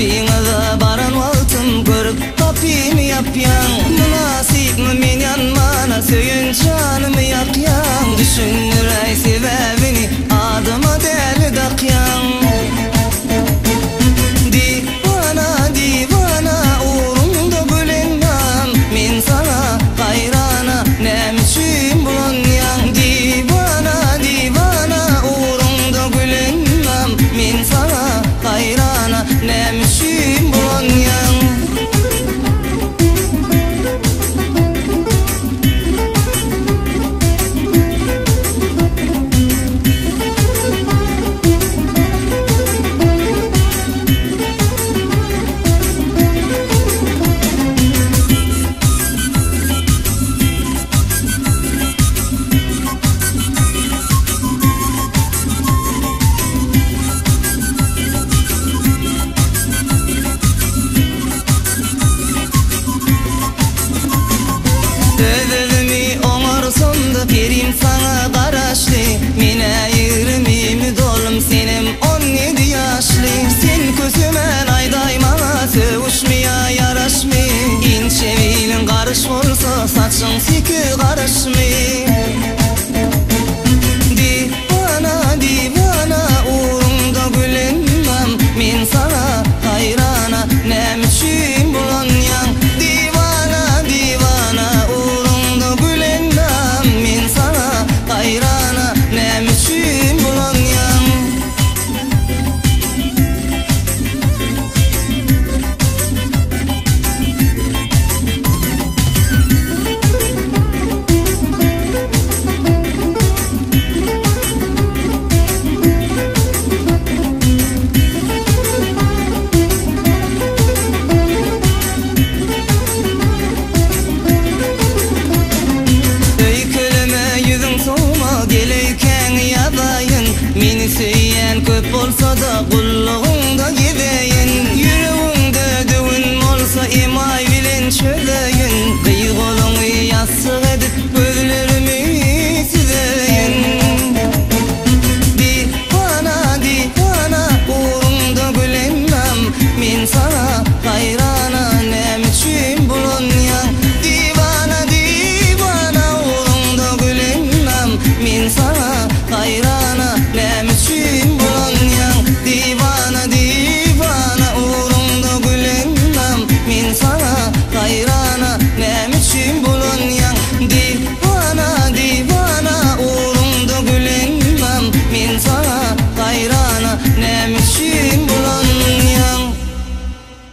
Kapıyına baran vaktim görüp kapıyı yapyan. Münasip mi men yanmana söyün canımı yakyan. Düşünür ay sebebini adıma deli dakyan. Divana divana uğrunda gülenmem, men sana hayrana nemişim bulunyan. Divana divana uğrunda gülenmem, men sana hayrana nemişim bulunyan. Sözümü oňarsam berim sana garaşly. Men aýyrmymy dolum senim 17 ýaşly. Sen közümen aýday maňa söwüşmýa yaraşmy. Inçe beýlin garış bolsa saçyň siki garaşmy. Divana divana uğrunda gülenmem, men sana hayrana nämişim bulanyan. Divana divana uğrunda gülenmem, men sana hayrana nämişim bulanyan. Meni söyýän köp bolsa da gullugyňda gideýin. Ýüregiňde düwün bolsa emay bilen çöleýin. Gıýgoluňy ýassyk edip gözlerimi sizeýin. Divana divana uğrunda gülenmem, men sana hayrana nämişim bulanyan. Divana divana uğrunda gülenmem, men sana hayrana nämişim bulanyan. Divana divana uğrunda gülenmem, men sana hayrana